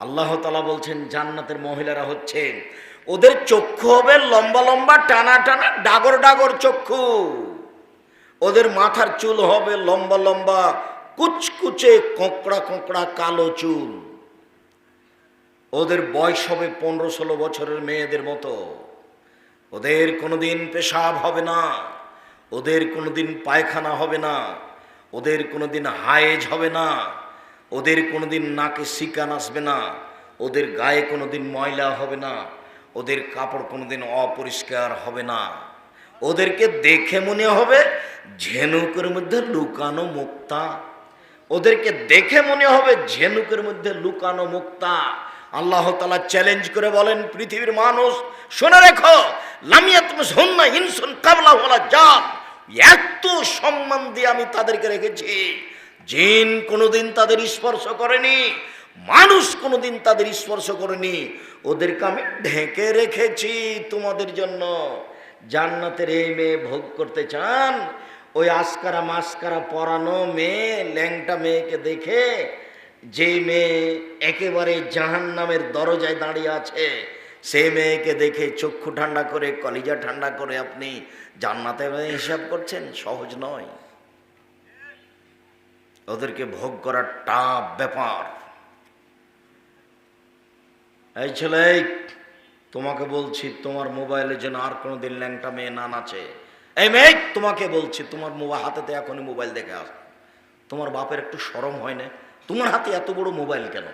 আল্লাহ তাআলা বলছেন জান্নাতের মহিলারা হচ্ছে, ওদের চক্ষু হবে লম্বা লম্বা টানা টানা ডাগর ডাগর চক্ষু, ওদের মাথার চুল হবে লম্বা লম্বা কুচকুচে কোঁকড়া কোঁকড়া কালো চুল, ওদের বয়স হবে 15-16 বছরের মেয়েদের মতো, ওদের কোনোদিন পেশাব হবে না, ওদের কোনোদিন পায়খানা হবে না, ওদের কোনোদিন হায়েজ হবে না, ওদের কোনোদিন নাকে শিকান আসবে না, ওদের গায়ে কোনোদিন ময়লা হবে না, ওদের কাপড় কোনোদিন অপরিষ্কার হবে না, ওদেরকে দেখে মনে হবে ঝিনুকের মধ্যে লুকানো মুক্তা, ওদেরকে দেখে মনে হবে ঝিনুকের মধ্যে লুকানো মুক্তা। আল্লাহ তাআলা চ্যালেঞ্জ করে বলেন, পৃথিবীর মানুষ শুনে রেখো, লামিয়াতমুসহুন্না ইনসুন ক্বাবলা ওয়ালা জান, এত সম্মান দিয়ে আমি তাদেরকে রেখেছি, জিন কোনোদিন তাদের স্পর্শ করেনি, মানুষ কোনোদিন তাদের স্পর্শ করেনি, ওদেরকে আমি ঢেকে রেখেছি তোমাদের জন্য। জান্নাতের এই মেয়ে ভোগ করতে চান? ওই আস্কারা মাস্কারা পরানো মেয়ে, ল্যাংটা মেয়েকে দেখে, যে মেয়ে একেবারে জাহান্নামের দরজায় দাঁড়িয়ে আছে, সে মেয়েকে দেখে চক্ষু ঠান্ডা করে কলিজা ঠান্ডা করে আপনি জান্নাতে হিসাব করছেন? সহজ নয়। ওদেরকে ভোগ করার টাফ ব্যাপার। এই ছেলে, তোমাকে বলছি তোমার মোবাইলে যেন আর কোনোদিন ল্যাংটা মেয়ে না নাচে। এই মেয়ে, তোমাকে বলছি তোমার হাতেতে এখনই মোবাইল দেখে আস। তোমার বাপের একটু শরম হয় না? তোমার হাতে এত বড় মোবাইল কেন?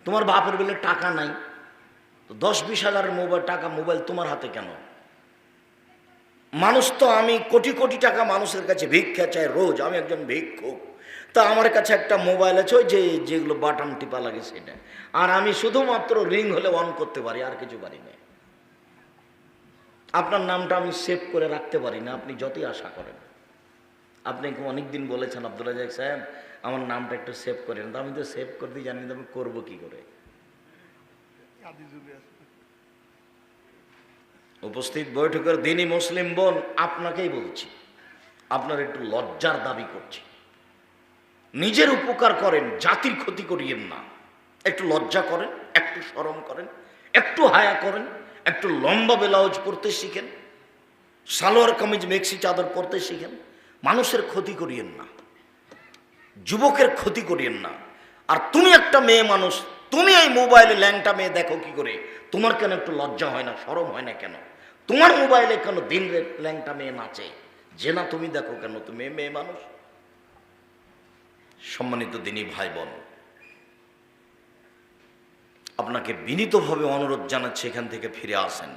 তোমার বাপের বলে টাকা নাই, তো 10-20 হাজারের মোবাইল তোমার হাতে কেন? মানুষ তো, আমি কোটি কোটি টাকা মানুষের কাছে ভিক্ষা চাই রোজ, আমি একজন ভিক্ষুক, তা আমার কাছে একটা মোবাইল আছে ওই যেগুলো বাটন টিপা লাগে সেটা, আর আমি শুধুমাত্র রিং হলে অন করতে পারি, আর কিছু পারি না। আপনার নামটা আমি সেভ করে রাখতে পারি না, আপনি যতই আশা করেন। আপনি অনেকদিন বলেছেন আব্দুল রাজ্জাক সাহেব আমার নামটা একটু সেভ করেন, তো আমি তো সেভ করতে জানি না, আমি করবো কি করে? উপস্থিত বৈঠকের দিনই মুসলিম বোন, আপনাকেই বলছি, আপনার একটু লজ্জার দাবি করছি। নিজের উপকার করেন, জাতির ক্ষতি করিয়েন না। একটু লজ্জা করেন, একটু শরম করেন, একটু হায়া করেন, একটু লম্বা ব্লাউজ পরতে শিখেন, সালোয়ার কামিজ মেক্সি চাদর পরতে শিখেন। মানুষের ক্ষতি করিয়েন না, যুবকের ক্ষতি করিয়েন না। আর তুমি একটা মেয়ে মানুষ, তুমি এই মোবাইলে ল্যাংটা মেয়ে দেখো কি করে? তোমার কেন একটু লজ্জা হয় না, শরম হয় না কেন? তোমার মোবাইলে কেন দিন ল্যাংটা মেয়ে নাচে? যে না তুমি দেখো কেন? তুমি মেয়ে মানুষ। সম্মানিত দিনী ভাই বোন, আপনাকে বিনীতভাবে অনুরোধ জানাচ্ছি, এখান থেকে ফিরে আসেন।